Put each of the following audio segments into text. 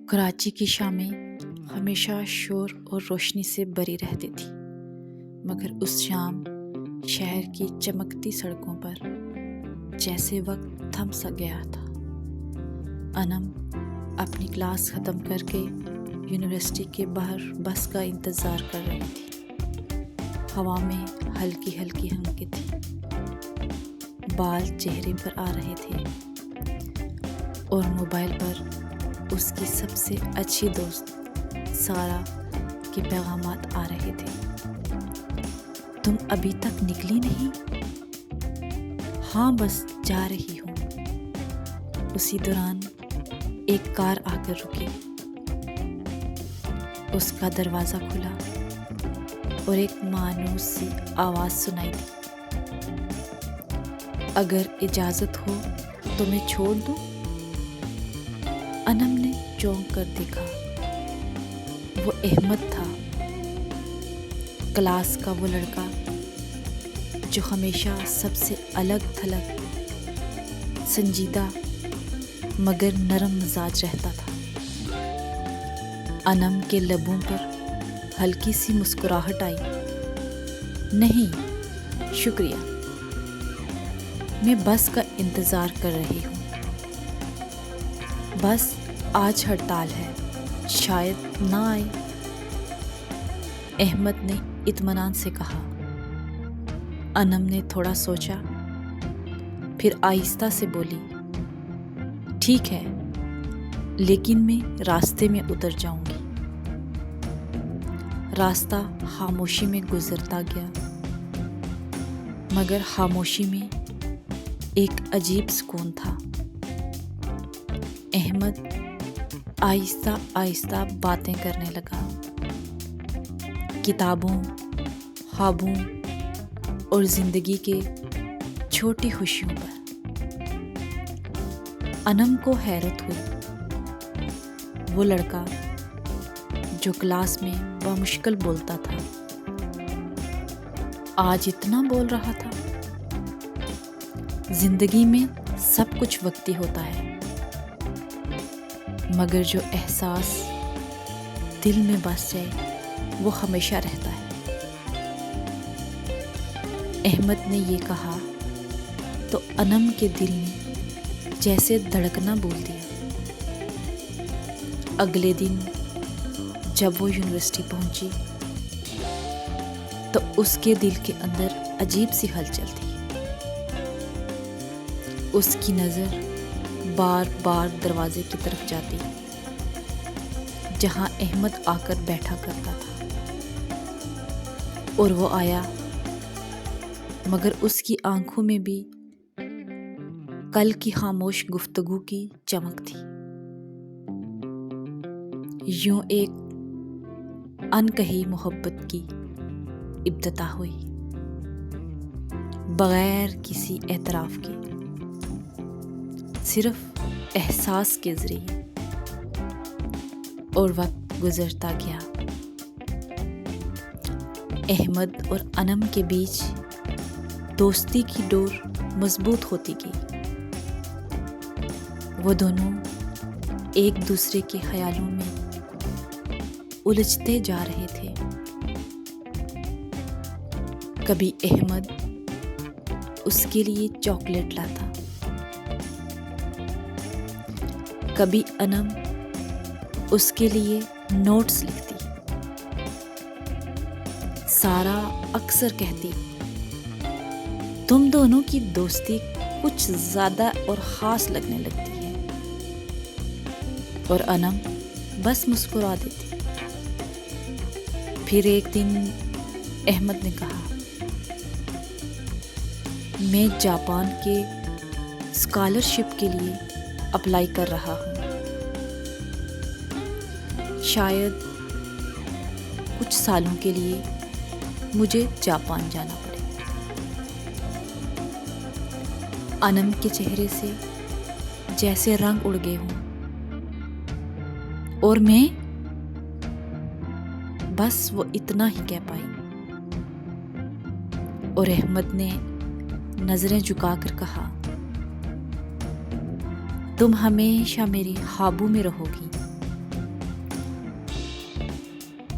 کراچی کی شامیں ہمیشہ شور اور روشنی سے بری رہتی تھی، مگر اس شام شہر کی چمکتی سڑکوں پر جیسے وقت تھم سا گیا تھا۔ انم اپنی کلاس ختم کر کے یونیورسٹی کے باہر بس کا انتظار کر رہی تھی۔ ہوا میں ہلکی ہلکی ہنکی تھی، بال چہرے پر آ رہے تھے اور موبائل پر اس کی سب سے اچھی دوست سارا کے پیغامات آ رہے تھے۔ تم ابھی تک نکلی نہیں؟ ہاں بس جا رہی ہوں۔ اسی دوران ایک کار آ کر رکی، اس کا دروازہ کھلا اور ایک مانوس سی آواز سنائی دی، اگر اجازت ہو تو میں چھوڑ دوں؟ انم نے چونک کر دیکھا، وہ احمد تھا، کلاس کا وہ لڑکا جو ہمیشہ سب سے الگ تھلگ، سنجیدہ مگر نرم مزاج رہتا تھا۔ انم کے لبوں پر ہلکی سی مسکراہٹ آئی۔ نہیں شکریہ، میں بس کا انتظار کر رہی ہوں۔ بس آج ہڑتال ہے، شاید نہ آئے، احمد نے اطمینان سے کہا۔ انم نے تھوڑا سوچا، پھر آہستہ سے بولی، ٹھیک ہے، لیکن میں راستے میں اتر جاؤں گی۔ راستہ خاموشی میں گزرتا گیا، مگر خاموشی میں ایک عجیب سکون تھا۔ احمد آہستہ آہستہ باتیں کرنے لگا، کتابوں، خوابوں اور زندگی کے چھوٹی خوشیوں پر۔ انم کو حیرت ہوئی، وہ لڑکا جو کلاس میں بمشکل بولتا تھا، آج اتنا بول رہا تھا۔ زندگی میں سب کچھ وقتی ہوتا ہے، مگر جو احساس دل میں بس جائے وہ ہمیشہ رہتا ہے۔ احمد نے یہ کہا تو انم کے دل نے جیسے دھڑکنا بول دیا۔ اگلے دن جب وہ یونیورسٹی پہنچی تو اس کے دل کے اندر عجیب سی ہلچل تھی۔ اس کی نظر بار بار دروازے کی طرف جاتی، جہاں احمد آ کر بیٹھا کرتا تھا، اور وہ آیا، مگر اس کی آنکھوں میں بھی کل کی خاموش گفتگو کی چمک تھی۔ یوں ایک انکہی محبت کی ابتدا ہوئی، بغیر کسی اعتراف کے، صرف احساس کے ذریعے، اور وقت گزرتا گیا۔ احمد اور انم کے بیچ دوستی کی ڈور مضبوط ہوتی گئی۔ وہ دونوں ایک دوسرے کے خیالوں میں الجھتے جا رہے تھے۔ کبھی احمد اس کے لیے چاکلیٹ لاتا، کبھی انم اس کے لیے نوٹس لکھتی۔ سارا اکثر کہتی، تم دونوں کی دوستی کچھ زیادہ اور خاص لگنے لگتی ہے، اور انم بس مسکرا دیتی۔ پھر ایک دن احمد نے کہا، میں جاپان کے اسکالرشپ کے لیے اپلائی کر رہا ہوں، شاید کچھ سالوں کے لیے مجھے جاپان جانا پڑے۔ انم کے چہرے سے جیسے رنگ اڑ گئے ہوں، اور میں بس وہ اتنا ہی کہہ پائی، اور احمد نے نظریں جھکا کر کہا، تم ہمیشہ میری خوابوں میں رہو گی،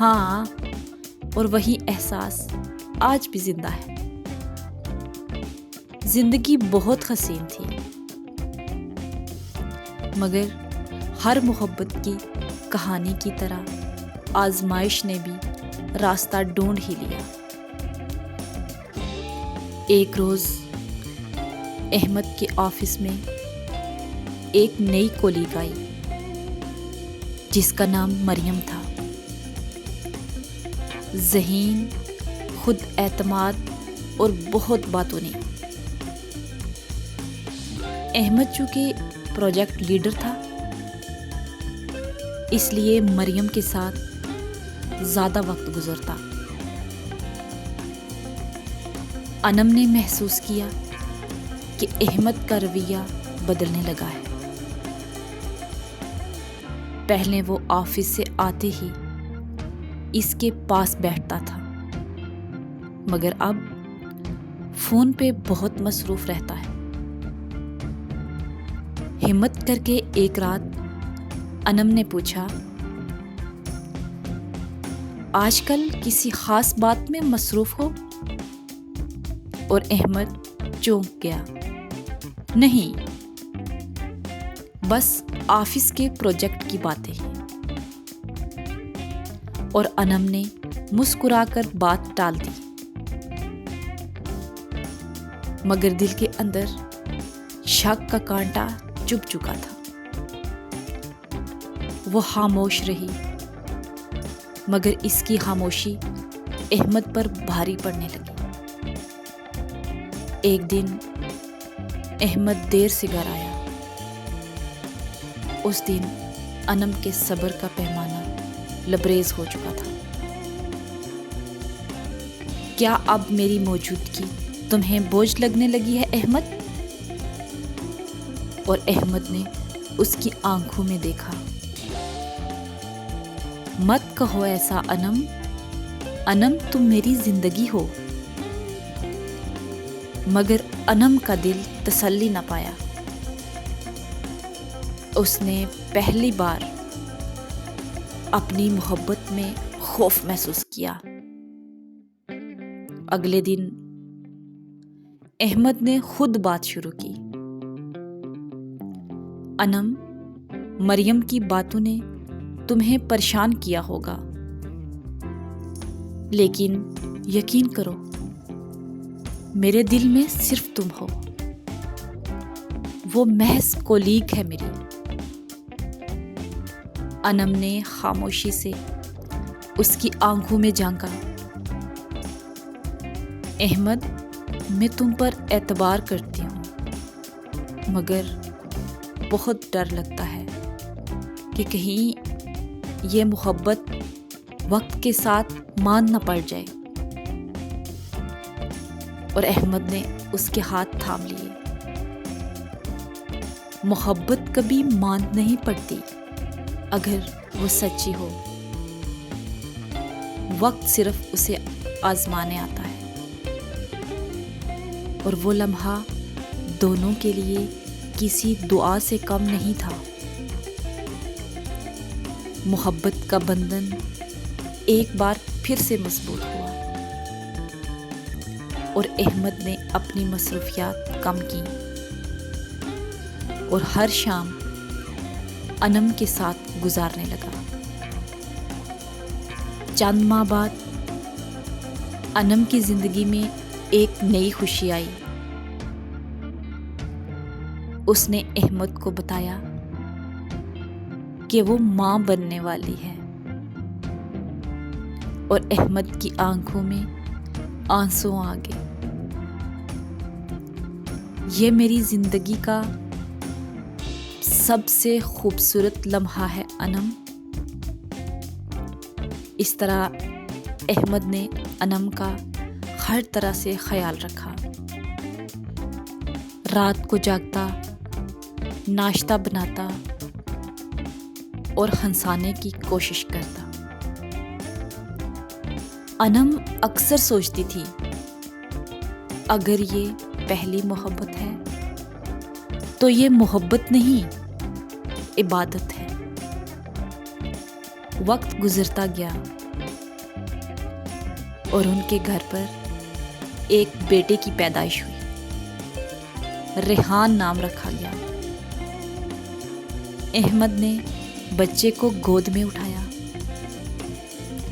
ہاں، اور وہی احساس آج بھی زندہ ہے۔ زندگی بہت حسین تھی، مگر ہر محبت کی کہانی کی طرح آزمائش نے بھی راستہ ڈھونڈ ہی لیا۔ ایک روز احمد کے آفس میں ایک نئی کولیگ آئی جس کا نام مریم تھا۔ ذہین، خود اعتماد اور بہت باتونی۔ احمد چونکہ پروجیکٹ لیڈر تھا، اس لیے مریم کے ساتھ زیادہ وقت گزرتا۔ انم نے محسوس کیا کہ احمد کا رویہ بدلنے لگا ہے۔ پہلے وہ آفس سے آتے ہی اس کے پاس بیٹھتا تھا، مگر اب فون پہ بہت مصروف رہتا ہے۔ ہمت کر کے ایک رات انم نے پوچھا، آج کل کسی خاص بات میں مصروف ہو؟ اور احمد چونک گیا، نہیں، بس آفس کے پروجیکٹ کی باتیں ہیں۔ اور انم نے مسکرا کر بات ٹال دی، مگر دل کے اندر شک کا کانٹا چبھ چکا تھا۔ وہ خاموش رہی، مگر اس کی خاموشی احمد پر بھاری پڑنے لگی۔ ایک دن احمد دیر سے گھر آیا۔ اس دن انم کے صبر کا پیمانہ لبریز ہو چکا تھا۔ کیا اب میری موجودگی تمہیں بوجھ لگنے لگی ہے احمد؟ اور احمد نے اس کی آنکھوں میں دیکھا۔ مت کہو ایسا انم، انم تم میری زندگی ہو۔ مگر انم کا دل تسلی نہ پایا۔ اس نے پہلی بار اپنی محبت میں خوف محسوس کیا۔ اگلے دن احمد نے خود بات شروع کی، انم، مریم کی باتوں نے تمہیں پریشان کیا ہوگا، لیکن یقین کرو، میرے دل میں صرف تم ہو۔ وہ محض کولیگ ہے میری۔ انم نے خاموشی سے اس کی آنکھوں میں جھانکا۔ احمد، میں تم پر اعتبار کرتی ہوں، مگر بہت ڈر لگتا ہے کہ کہیں یہ محبت وقت کے ساتھ ماند نہ پڑ جائے۔ اور احمد نے اس کے ہاتھ تھام لیے۔ محبت کبھی ماند نہیں پڑتی اگر وہ سچی ہو۔ وقت صرف اسے آزمانے آتا ہے، اور وہ لمحہ دونوں کے لیے کسی دعا سے کم نہیں تھا۔ محبت کا بندھن ایک بار پھر سے مضبوط ہوا، اور احمد نے اپنی مصروفیات کم کی اور ہر شام انم کے ساتھ گزارنے لگا۔ چند ماہ بعد انم کی زندگی میں ایک نئی خوشی آئی۔ اس نے احمد کو بتایا کہ وہ ماں بننے والی ہے، اور احمد کی آنکھوں میں آنسو آ گئے۔ یہ میری زندگی کا سب سے خوبصورت لمحہ ہے انم۔ اس طرح احمد نے انم کا ہر طرح سے خیال رکھا۔ رات کو جاگتا، ناشتہ بناتا اور ہنسانے کی کوشش کرتا۔ انم اکثر سوچتی تھی، اگر یہ پہلی محبت ہے تو یہ محبت نہیں، عبادت ہے۔ وقت گزرتا گیا، اور ان کے گھر پر ایک بیٹے کی پیدائش ہوئی۔ ریحان نام رکھا گیا۔ احمد نے بچے کو گود میں اٹھایا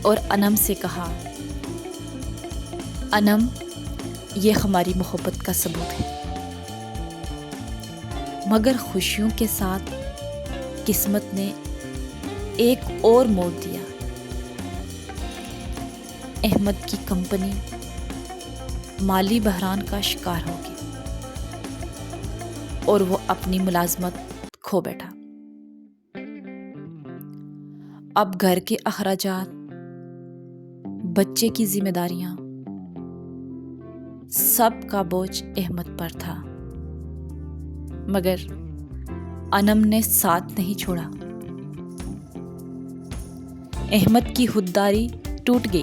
اور انم سے کہا، انم، یہ ہماری محبت کا ثبوت ہے۔ مگر خوشیوں کے ساتھ قسمت نے ایک اور موڑ دیا۔ احمد کی کمپنی مالی بحران کا شکار ہو گئی اور وہ اپنی ملازمت کھو بیٹھا۔ اب گھر کے اخراجات، بچے کی ذمہ داریاں، سب کا بوجھ احمد پر تھا، مگر انم نے ساتھ نہیں چھوڑا۔ احمد کی خودداری ٹوٹ گئی۔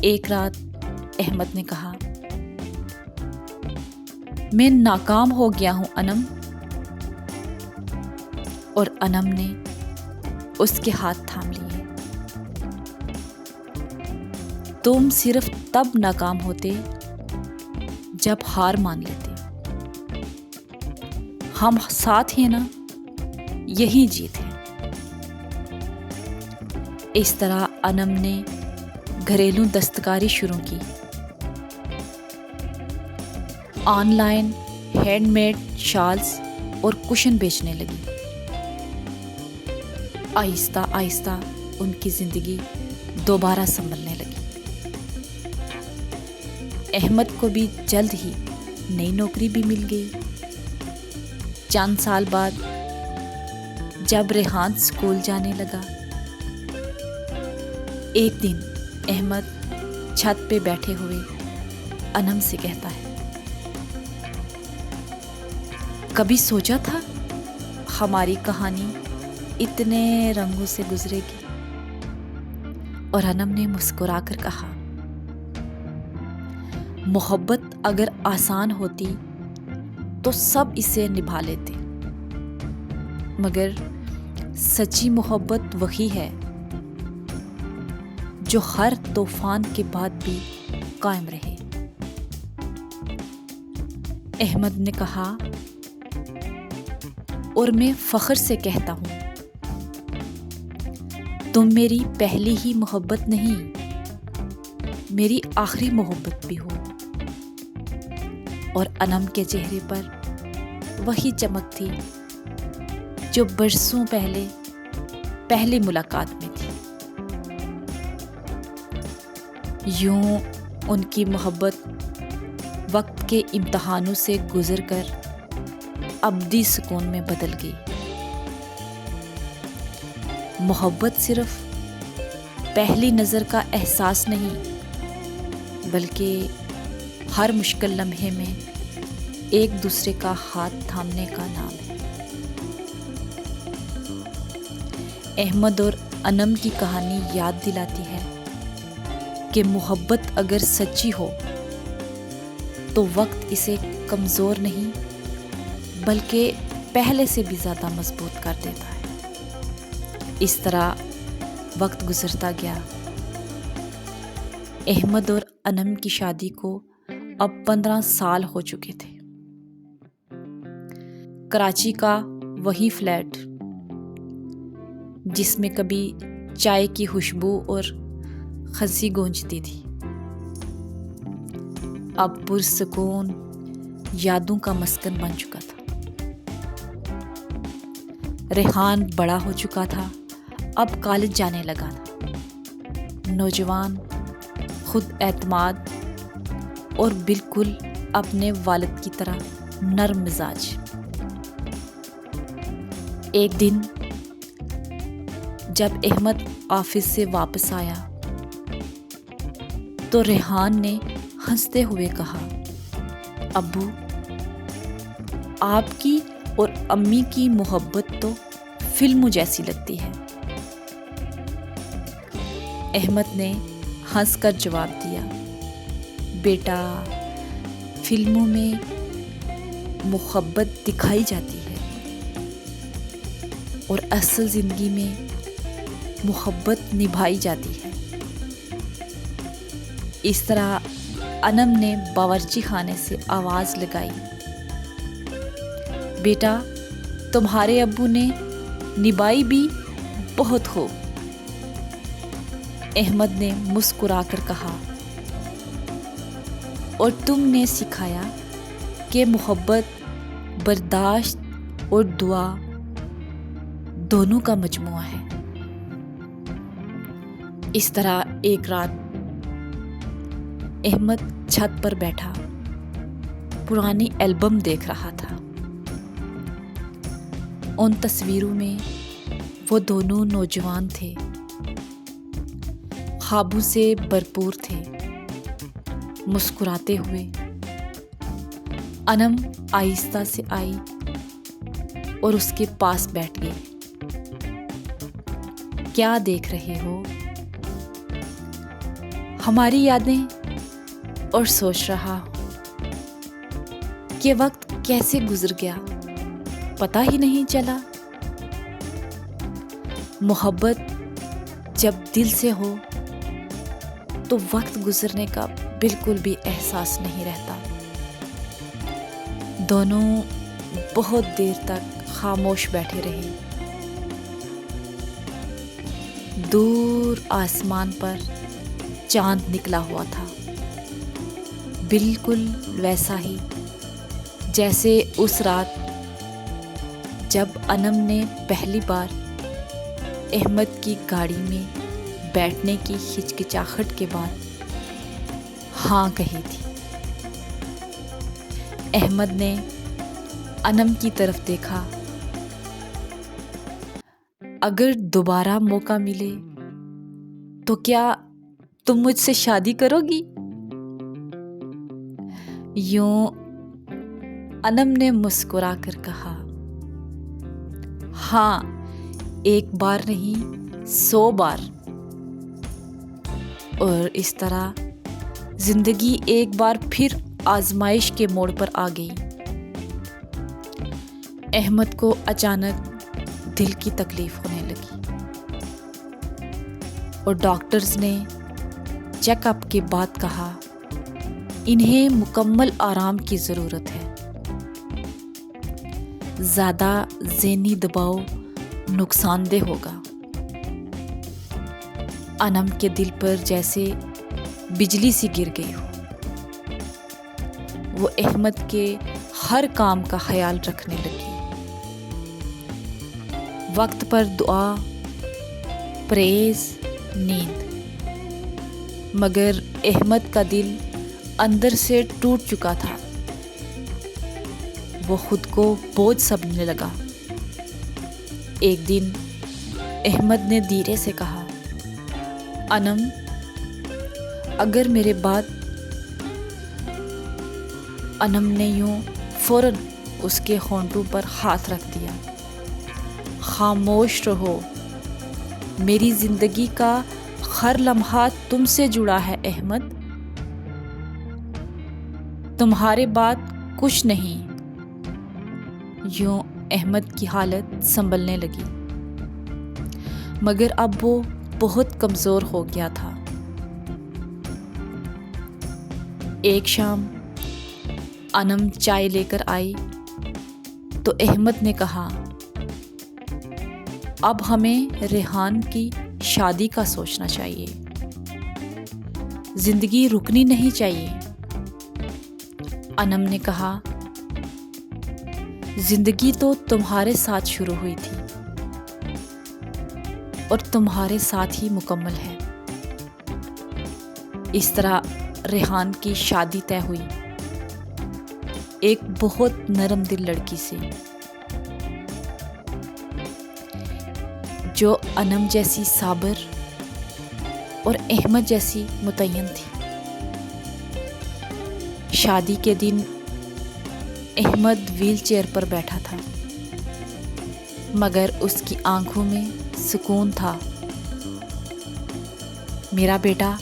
ایک رات احمد نے کہا، میں ناکام ہو گیا ہوں انم، اور انم نے اس کے ہاتھ تھام لیے۔ تم صرف تب ناکام ہوتے جب ہار مان لیتے، ہم ساتھ ہیں نا، یہی جیت ہے۔ اس طرح انم نے گھریلو دستکاری شروع کی۔ On line hand made shawls اور کشن بیچنے لگی۔ آہستہ آہستہ ان کی زندگی دوبارہ سنبھلنے لگی۔ احمد کو بھی جلد ہی نئی نوکری بھی مل گئی۔ چند سال بعد جب ریحان اسکول جانے لگا، ایک دن احمد چھت پہ بیٹھے ہوئے انم سے کہتا ہے، کبھی سوچا تھا ہماری کہانی اتنے رنگوں سے گزرے گی؟ اور انم نے مسکرا کر کہا، محبت اگر آسان ہوتی تو سب اسے نبھا لیتے، مگر سچی محبت وہی ہے جو ہر طوفان کے بعد بھی قائم رہے۔ احمد نے کہا، اور میں فخر سے کہتا ہوں، تم میری پہلی ہی محبت نہیں، میری آخری محبت بھی ہو۔ اور انم کے چہرے پر وہی چمک تھی جو برسوں پہلی ملاقات میں تھی۔ یوں ان کی محبت وقت کے امتحانوں سے گزر کر ابدی سکون میں بدل گئی۔ محبت صرف پہلی نظر کا احساس نہیں، بلکہ ہر مشکل لمحے میں ایک دوسرے کا ہاتھ تھامنے کا نام ہے۔ احمد اور انم کی کہانی یاد دلاتی ہے کہ محبت اگر سچی ہو تو وقت اسے کمزور نہیں بلکہ پہلے سے بھی زیادہ مضبوط کر دیتا ہے۔ اس طرح وقت گزرتا گیا۔ احمد اور انم کی شادی کو اب 15 سال ہو چکے تھے۔ کراچی کا وہی فلیٹ جس میں کبھی چائے کی خوشبو اور خزی گونجتی تھی، اب پرسکون یادوں کا مسکن بن چکا تھا۔ ریحان بڑا ہو چکا تھا، اب کالج جانے لگا تھا۔ نوجوان، خود اعتماد اور بالکل اپنے والد کی طرح نرم مزاج۔ ایک دن جب احمد آفس سے واپس آیا تو ریحان نے ہنستے ہوئے کہا، ابو، آپ کی اور امی کی محبت تو فلموں جیسی لگتی ہے۔ احمد نے ہنس کر جواب دیا، بیٹا، فلموں میں محبت دکھائی جاتی ہے اور اصل زندگی میں محبت نبھائی جاتی ہے۔ اس طرح انم نے باورچی خانے سے آواز لگائی، بیٹا تمہارے ابو نے نبھائی بھی بہت خوب۔ احمد نے مسکرا کر کہا، اور تم نے سکھایا کہ محبت، برداشت اور دعا دونوں کا مجموعہ ہے۔ اس طرح ایک رات احمد چھت پر بیٹھا پرانی البم دیکھ رہا تھا۔ ان تصویروں میں وہ دونوں نوجوان تھے، خوابوں سے بھرپور تھے، مسکراتے ہوئے۔ انم آہستہ سے آئی اور اس کے پاس بیٹھ گئی۔ کیا دیکھ رہے ہو؟ ہماری یادیں، اور سوچ رہا ہوں کہ وقت کیسے گزر گیا، پتہ ہی نہیں چلا۔ محبت جب دل سے ہو تو وقت گزرنے کا بالکل بھی احساس نہیں رہتا۔ دونوں بہت دیر تک خاموش بیٹھے رہے۔ دور آسمان پر چاند نکلا ہوا تھا، بالکل ویسا ہی جیسے اس رات جب انم نے پہلی بار احمد کی گاڑی میں بیٹھنے کی ہچکچاہٹ کے بعد ہاں کہی تھی۔ احمد نے انم کی طرف دیکھا۔ اگر دوبارہ موقع ملے تو کیا تم مجھ سے شادی کرو گی؟ یوں انم نے مسکرا کر کہا، ہاں، ایک بار نہیں 100 بار۔ اور اس طرح زندگی ایک بار پھر آزمائش کے موڑ پر آ گئی۔ احمد کو اچانک دل کی تکلیف ہونے لگی، اور ڈاکٹرز نے چیک اپ کے بعد کہا انہیں مکمل آرام کی ضرورت ہے۔ زیادہ ذہنی دباؤ نقصان دہ ہوگا۔ انم کے دل پر جیسے بجلی سی گر گئی ہو۔ وہ احمد کے ہر کام کا خیال رکھنے لگی، وقت پر دعا، پرہیز، نیند۔ مگر احمد کا دل اندر سے ٹوٹ چکا تھا۔ وہ خود کو بوجھ سمجھنے لگا۔ ایک دن احمد نے دھیرے سے کہا، انم، اگر میرے بعد۔ انم نے یوں فوراً اس کے ہونٹوں پر ہاتھ رکھ دیا۔ خاموش رہو، میری زندگی کا ہر لمحہ تم سے جڑا ہے احمد، تمہارے بعد کچھ نہیں۔ یوں احمد کی حالت سنبھلنے لگی، مگر اب وہ بہت کمزور ہو گیا تھا۔ ایک شام انم چائے لے کر آئی تو احمد نے کہا، اب ہمیں ریحان کی شادی کا سوچنا چاہیے، زندگی رکنی نہیں چاہیے۔ انم نے کہا، زندگی تو تمہارے ساتھ شروع ہوئی تھی اور تمہارے ساتھ ہی مکمل ہے۔ اس طرح ریحان کی شادی طے ہوئی، ایک بہت نرم دل لڑکی سے، جو انم جیسی صابر اور احمد جیسی متعین تھی۔ شادی کے دن احمد ویل چیئر پر بیٹھا تھا، مگر اس کی آنکھوں میں سکون تھا۔ میرا بیٹا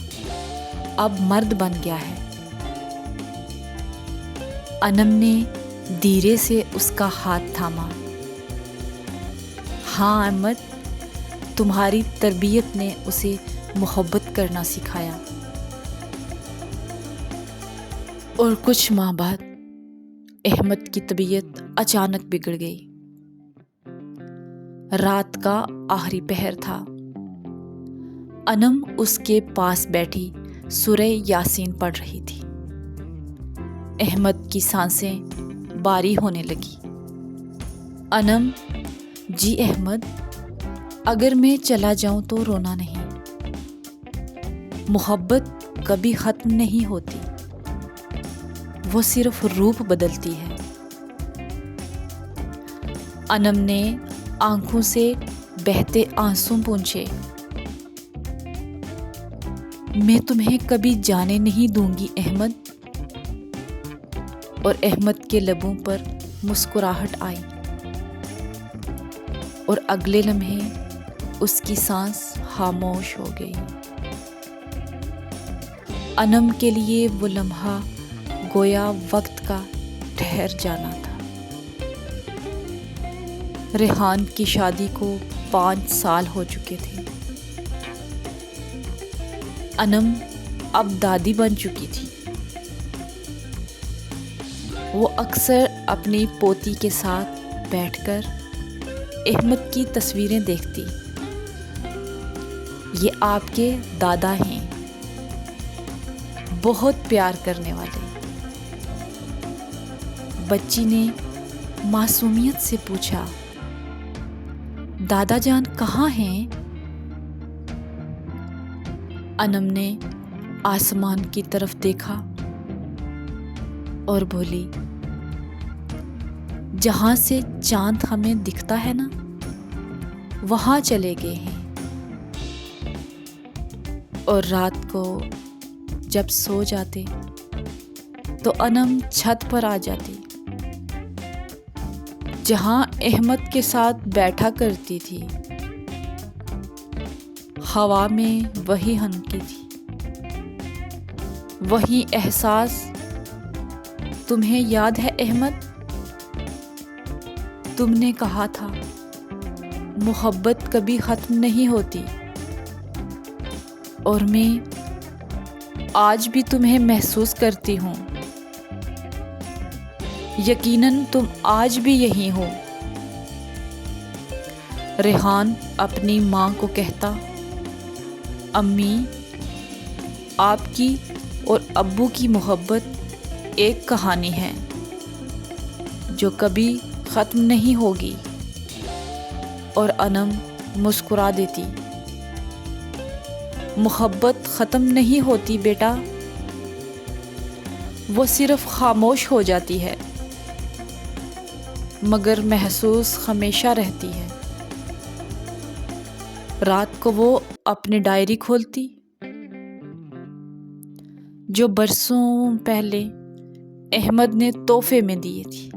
اب مرد بن گیا ہے۔ انم نے دھیرے سے اس کا ہاتھ تھاما۔ ہاں احمد، تمہاری تربیت نے اسے محبت کرنا سکھایا۔ اور کچھ ماہ بعد احمد کی طبیعت اچانک بگڑ گئی۔ رات کا آخری پہر تھا۔ انم اس کے پاس بیٹھی سورہ یاسین پڑھ رہی تھی۔ احمد کی سانسیں باری ہونے لگی۔ انم: جی احمد، اگر میں چلا جاؤں تو رونا نہیں۔ محبت کبھی ختم نہیں ہوتی، وہ صرف روپ بدلتی ہے۔ انم نے آنکھوں سے بہتے آنسو پونچھے۔ میں تمہیں کبھی جانے نہیں دوں گی احمد۔ اور احمد کے لبوں پر مسکراہٹ آئی، اور اگلے لمحے اس کی سانس خاموش ہو گئی۔ انم کے لیے وہ لمحہ گویا وقت کا ٹھہر جانا تھا۔ ریحان کی شادی کو 5 سال ہو چکے تھے۔ انم اب دادی بن چکی تھی۔ وہ اکثر اپنی پوتی کے ساتھ بیٹھ کر احمد کی تصویریں دیکھتی۔ یہ آپ کے دادا ہیں، بہت پیار کرنے والے۔ بچی نے معصومیت سے پوچھا، دادا جان کہاں ہیں؟ انم نے آسمان کی طرف دیکھا اور بولی، جہاں سے چاند ہمیں دکھتا ہے نا، وہاں چلے گئے ہیں۔ اور رات کو جب سو جاتے تو انم چھت پر آ جاتی، جہاں احمد کے ساتھ بیٹھا کرتی تھی۔ ہوا میں وہی ہنکی تھی، وہی احساس۔ تمہیں یاد ہے احمد، تم نے کہا تھا محبت کبھی ختم نہیں ہوتی، اور میں آج بھی تمہیں محسوس کرتی ہوں۔ یقیناً تم آج بھی یہی ہو۔ ریحان اپنی ماں کو کہتا، امی، آپ کی اور ابو کی محبت ایک کہانی ہے جو کبھی ختم نہیں ہوگی۔ اور انم مسکرا دیتی، محبت ختم نہیں ہوتی بیٹا، وہ صرف خاموش ہو جاتی ہے، مگر محسوس ہمیشہ رہتی ہے۔ رات کو وہ اپنی ڈائری کھولتی جو برسوں پہلے احمد نے تحفے میں دی تھی۔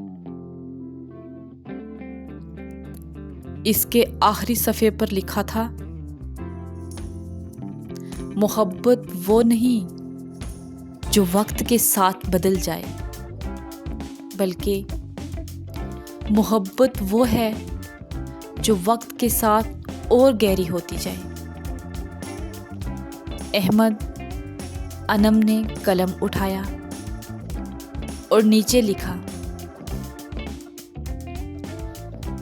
اس کے آخری صفحے پر لکھا تھا، محبت وہ نہیں جو وقت کے ساتھ بدل جائے، بلکہ محبت وہ ہے جو وقت کے ساتھ اور گہری ہوتی جائے۔ احمد: انم نے قلم اٹھایا اور نیچے لکھا،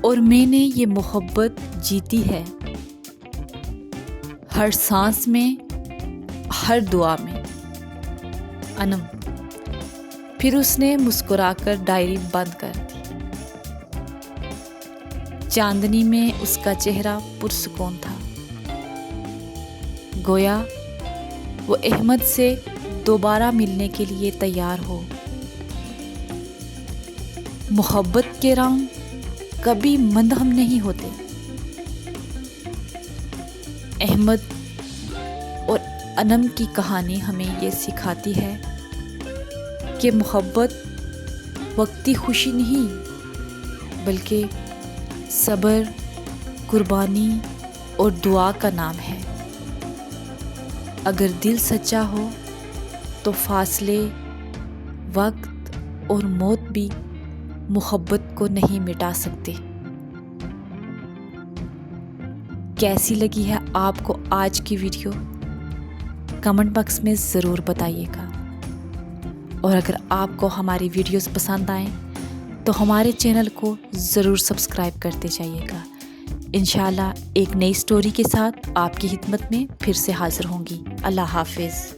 اور میں نے یہ محبت جیتی ہے، ہر سانس میں، ہر دعا میں۔ انم۔ پھر اس نے مسکرا کر ڈائری بند کر دی۔ چاندنی میں اس کا چہرہ پرسکون تھا، گویا وہ احمد سے دوبارہ ملنے کے لیے تیار ہو۔ محبت کے راؤنڈ کبھی منہدم نہیں ہوتے۔ احمد اور انم کی کہانی ہمیں یہ سکھاتی ہے کہ محبت وقتی خوشی نہیں، بلکہ صبر، قربانی اور دعا کا نام ہے۔ اگر دل سچا ہو تو فاصلے، وقت اور موت بھی محبت کو نہیں مٹا سکتے۔ کیسی لگی ہے آپ کو آج کی ویڈیو؟ کمنٹ باکس میں ضرور بتائیے گا، اور اگر آپ کو ہماری ویڈیوز پسند آئیں تو ہمارے چینل کو ضرور سبسکرائب کرتے جائیے گا۔ انشاءاللہ ایک نئی سٹوری کے ساتھ آپ کی خدمت میں پھر سے حاضر ہوں گی۔ اللہ حافظ۔